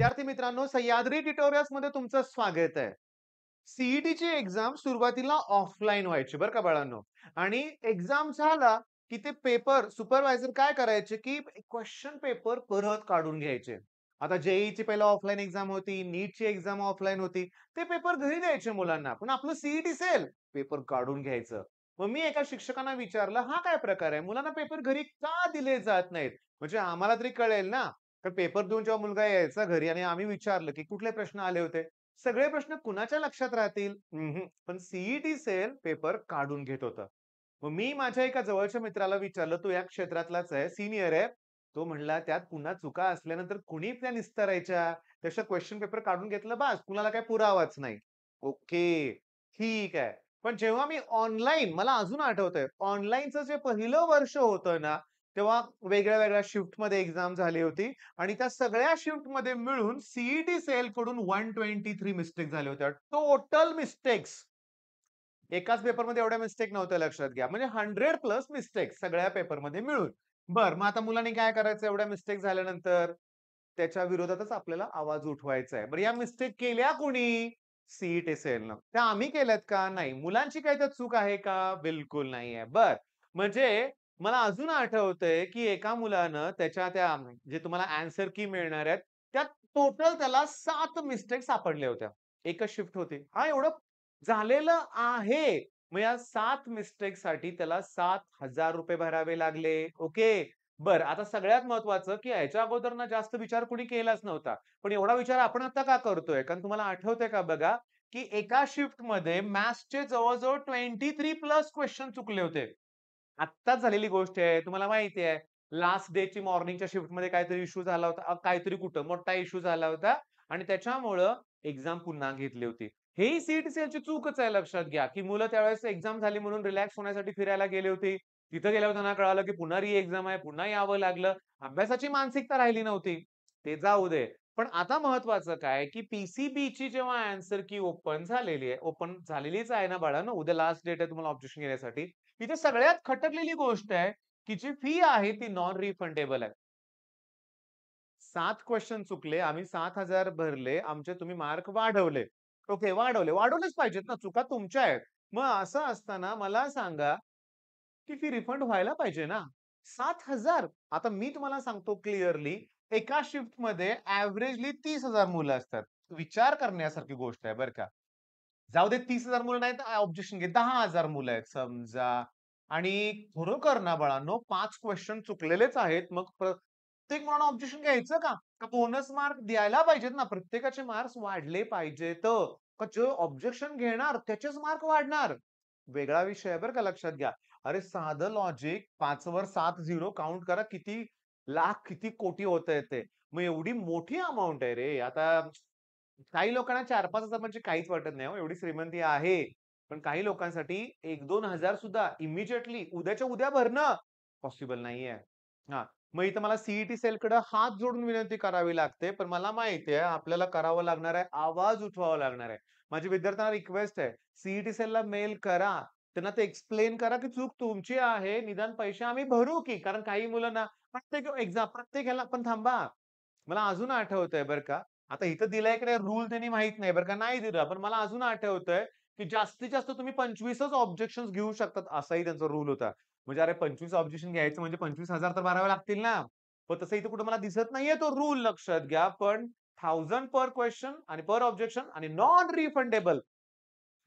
विद्यार्थी मित्रांनो, सह्याद्री ट्युटोरियल्स मध्ये तुमचं स्वागत आहे. सीईटीची एक्झाम सुरुवातीला ऑफलाईन व्हायची बरं का बाळांनो. आणि एक्झाम झाला की ते पेपर सुपरवायझर काय करायचे की क्वेश्चन पेपर परत काढून घ्यायचे. आता जेईची पहिला ऑफलाईन एक्झाम होती, नीटची एक्झाम ऑफलाईन होती. ते पेपर घरी द्यायचे मुलांना. पण आपलं सीईटी सेल पेपर काढून घ्यायचं. मग मी एका शिक्षकांना विचारलं, हा काय प्रकार आहे? मुलांना पेपर घरी का दिले जात नाहीत? म्हणजे आम्हाला तरी कळेल ना. तर पेपर देऊन जेव्हा मुलगा यायचा घरी आणि आम्ही विचारलं, की कुठले प्रश्न आले होते? सगळे प्रश्न कुणाच्या लक्षात राहतील? पण सीईटी सेल पेपर काढून घेत होतं. मग मी माझ्या एका जवळच्या मित्राला विचारलं, तो या क्षेत्रातलाच आहे, सीनियर आहे. तो म्हणला, "त्यात पुन्हा चुका असल्यानंतर कुणी त्या निस्तारायच्या? त्यापेक्षा क्वेश्चन पेपर काढून घेतलं बास, कुणाला काही पुरावाच नाही." ओके, ठीक आहे. पण जेव्हा मी ऑनलाईन मला अजून आठवतंय, ऑनलाईनचं जे पहिलं वर्ष होतं ना, तेव्हा वेगळ्या-वेगळ्या शिफ्टमध्ये एक्झाम झाली होती आणि त्या सगळ्या शिफ्टमध्ये मिळून सीईटी सेलकडून 123 मिस्टेक झाल्या होत्या. Total mistakes. एकाच पेपरमध्ये एवढ्या मिस्टेक नव्हत्या लक्षात घ्या. म्हणजे 100 प्लस मिस्टेक सगळ्या पेपरमध्ये मिळून. बरं, मग आता मुलांनी काय करायचं एवढ्या मिस्टेक झाल्यानंतर? त्याच्या विरोधातच आपल्याला आवाज उठवायचा आहे. बरं, या मिस्टेक केल्या कोणी? सीईटी सेलनं. त्या आम्ही केल्यात का? नाही. मुलांची काही त्यात चूक आहे का? बिलकुल नाहीये. बरं, म्हणजे मला अजून आठवतंय, की एका मुलानं त्याच्या त्या जे तुम्हाला ॲन्सर की मिळणार आहेत, त्यात टोटल त्याला 7 मिस्टेक सापडल्या होत्या. एकच शिफ्ट होती. हां, एवढं झालेलं आहे. मग या 7 मिस्टेकसाठी त्याला ₹7,000 भरावे लागले. ओके. बरं, आता सगळ्यात महत्त्वाचं, की ह्याच्या अगोदर ना जास्त विचार कुणी केलाच नव्हता. पण एवढा विचार आपण आता का करतोय? कारण तुम्हाला आठवतंय का बघा, की एका शिफ्टमध्ये मॅथ्सचे जवळ-जवळ 23 प्लस क्वेश्चन चुकले होते. आत्ताच झालेली गोष्ट आहे. तुम्हाला माहिती आहे. लास्ट डेची मॉर्निंगच्या शिफ्टमध्ये काहीतरी इश्यू झाला होता. काहीतरी कुठं मोठा इश्यू झाला होता आणि त्याच्यामुळं एक्झाम पुन्हा घेतली होती. हेही सीईटी-सीएलची चूकच आहे लक्षात घ्या, की मुलं त्यावेळेस एक्झाम झाली म्हणून रिलॅक्स होण्यासाठी फिरायला गेली होती. तिथं गेल्यावर त्यांना कळालं, की पुन्हा एक्झाम आहे, पुन्हा यावं लागलं. अभ्यासाची मानसिकता राहिली नव्हती. ते जाऊ दे. पण आता महत्वाचं काय, की पी जेव्हा ॲन्सर की ओपन झालेली आहे, ओपन झालेलीच आहे ना बाळांनो, उद्या लास्ट डेट आहे तुम्हाला ऑब्जेक्शन घेण्यासाठी. इथे सगळ्यात खटकलेली गोष्ट आहे, की जी फी आहे ती नॉन रिफंडेबल आहे. 7 क्वेशन चुकले, आम्ही 7,000 भरले, आमचे तुम्ही मार्क वाढवले. ओके, वाढवले. वाढवलेच पाहिजेत ना, चुका तुमच्या आहेत. मग असं असताना मला सांगा, की फी रिफंड व्हायला पाहिजे ना. 7,000 आता मी तुम्हाला सांगतो क्लिअरली, एका शिफ्टमध्ये एव्हरेजली 30,000 मुलं असतात. विचार करण्यासारखी गोष्ट आहे बरं का. जाऊ दे 30,000 मुलं नाहीत ऑब्जेक्शन घे. 10,000 मुलं आहेत समजा आणि खरोखर ना बाळांनो 5 क्वेशन चुकलेलेच आहेत. मग प्रत्येक मुलानं ऑब्जेक्शन घ्यायचं का? का बोनस मार्क द्यायला पाहिजेत ना. प्रत्येकाचे मार्क्स वाढले पाहिजेत. का जो ऑब्जेक्शन घेणार त्याचेच मार्क वाढणार. वेगळा विषय आहे बरं का लक्षात घ्या. अरे साधं लॉजिक 5 वर 7 झिरो काउंट करा किती लाख, किती कोटी होतंय ते. मग एवढी मोठी अमाउंट आहे रे. आता काही लोकांना 4,000-5,000 म्हणजे काहीच वाटत नाही हो, एवढी श्रीमंती आहे. पण काही लोकांसाठी 1,000-2,000 सुद्धा इमिडिएटली उद्याच्या उद्या भरणं पॉसिबल नाहीये. हां, मग इथं मला सीईटी सेलकडे हात जोडून विनंती करावी लागते. पण मला माहिती आहे आपल्याला करावं लागणार आहे, आवाज उठवावा लागणार आहे. माझी विद्यार्थ्यांना रिक्वेस्ट आहे, सीईटी सेलला मेल करा. त्यांना ते एक्सप्लेन करा, की चूक तुमची आहे. निदान पैसे आम्ही भरू की. कारण काही मुलं ना प्रत्येक ह्याला पण थांबा. मला अजून आठवतंय बरं का. आता इथं दिलाय की नाही रूल त्यांनी माहीत नाही बरं का, नाही दिला. पण मला अजून आठवतंय, की जास्तीत जास्त तुम्ही 25च ऑब्जेक्शन्स घेऊ शकतात असाही त्यांचा रूल होता. म्हणजे अरे 25 ऑब्जेक्शन घ्यायचं म्हणजे 25,000 तर भरावे लागतील ना. पण तसं इथं कुठं मला दिसत नाहीये तो रूल लक्षात घ्या. पण 1000 पर क्वेशन आणि पर ऑब्जेक्शन आणि नॉन रिफंडेबल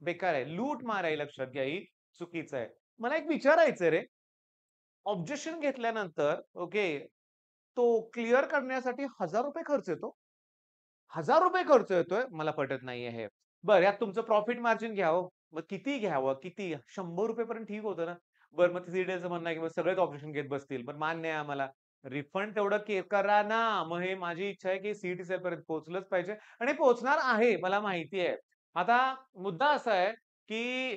बेकार आहे. लूटमार आहे लक्षात घ्या ही चुकीचं आहे. मला एक विचारायचंय रे, ऑब्जेक्शन घेतल्यानंतर ओके, तो क्लिअर करण्यासाठी ₹1000 खर्च येतो? ₹1000 खर्च येतोय? मला पटत नाहीये हे. बरं यात तुमचं प्रॉफिट मार्जिन घ्या हो. मग किती घ्यावं? किती? ₹100 पर्यंत ठीक होतं ना. बरं मग सीडीएसचं म्हणणं आहे, की मग सगळेच ऑपरेशन घेत बसतील. पण मान्य आहे आम्हाला. रिफंड तेवढं करा ना. मग हे माझी इच्छा आहे, की सीईटी सेलपर्यंत पोहोचलंच पाहिजे आणि पोहोचणार आहे मला माहिती आहे. आता मुद्दा असा आहे, की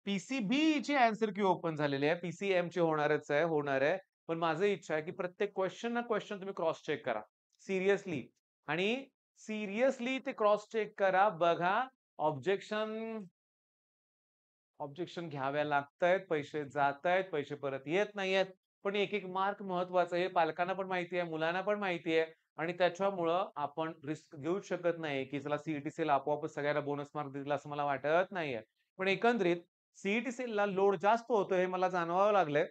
पी-सी-बीची ची की ओपन झालेली आहे. पी-सी-एमची होणारच आहे, होणार आहे. पण माझं इच्छा आहे, की प्रत्येक क्वेशन ना क्वेशन तुम्ही क्रॉस चेक करा. सिरियसली आणि सिरियसली ते क्रॉस चेक करा. बघा ऑब्जेक्शन ऑब्जेक्शन घ्याव्या लागतायत, पैसे जातायत, पैसे परत येत नाहीयेत. पण एक-एक मार्क महत्वाचा आहे. हे पालकांना पण माहिती आहे, मुलांना पण माहिती आहे. आणि त्याच्यामुळं आपण रिस्क घेऊच शकत नाही, की चला सी सेल आपोआपच सगळ्यांना बोनस मार्क देतील असं मला वाटत नाहीये. पण एकंदरीत सेलला लोड जास्त होतोय हे मला जाणवावं लागलंय.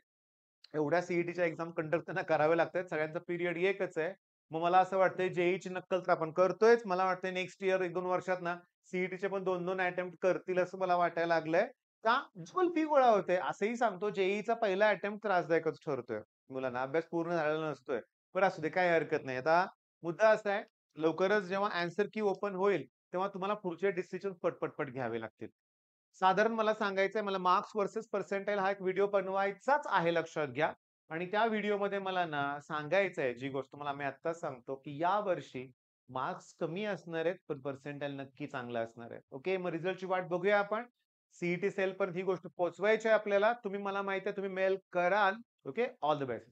एवढ्या सी-ई-टीच्या एक्झाम कंडक्ट त्यांना कराव्या लागतायत. सगळ्यांचा पिरियड एकच आहे. मग मला असं वाटतंय जे नक्कल तर आपण करतोयच. मला वाटतंय नेक्स्ट इयर 1-2 वर्षात ना सी पण 2-2 अटेम्प्ट करतील असं मला वाटायला लागलंय. का? डबल फी गोळा होते. असंही सांगतो जे पहिला अटेम्प्ट त्रासदायकच ठरतोय. मुलांना अभ्यास पूर्ण झालेला नसतोय. पण असू दे काही हरकत नाही. आता मुद्दा असा आहे, लवकरच जेव्हा ॲन्सर की ओपन होईल, तेव्हा तुम्हाला पुढचे डिसिजन पट घ्यावे लागतील. साधारण मला सांगायचंय मला मार्क्स व्हर्सेस पर्सेंटाइल हा एक व्हिडिओ बनवायचाच आहे लक्षात घ्या. आणि त्या व्हिडिओमध्ये मला ना सांगायचंय जी गोष्ट तुम्हाला मी आत्ताच सांगतो, की यावर्षी मार्क्स कमी असणार आहेत, पण पर्सेंटाइल नक्की चांगला असणार आहे. ओके, मग रिझल्टची वाट बघूया आपण. सी सेल पण ही गोष्ट पोहोचवायची आहे आपल्याला. तुम्ही मला माहिती आहे तुम्ही मेल कराल. Okay, all the best.